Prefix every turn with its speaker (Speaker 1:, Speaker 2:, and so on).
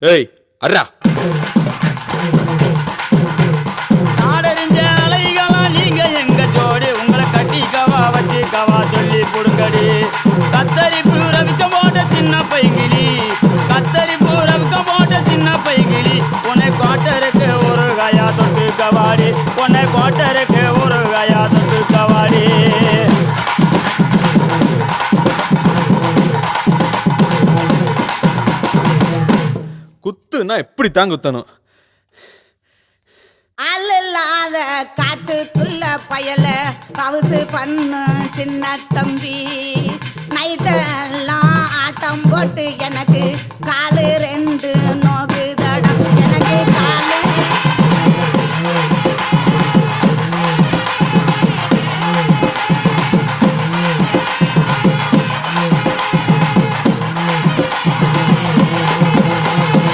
Speaker 1: ஏய் அர்ரா
Speaker 2: நாடறிஞ்ச அலைகளா நீங்க எங்க ஜோடி உங்களை கட்டிக்கவா வச்சுக்கவா சொல்லி புடுங்கடி கத்தரிப்பு ரவிக்க போட்ட சின்ன பைகிளி கத்தரிப்பு ரவிக்க போட்ட சின்ன பைகிளி உன்னை கோட்டருக்கு ஒரு கயா தொட்டு கவாடி உன்னை கோட்டருக்கு ஒரு கயா தொட்டு கவாடி
Speaker 1: குத்துனா எப்படி தான் குத்தணும்
Speaker 3: அல்லாத காட்டுக்குள்ள பயல பவுசு பண்ணு சின்ன தம்பி நைட்டெல்லாம் ஆட்டம் போட்டு எனக்கு காலு 2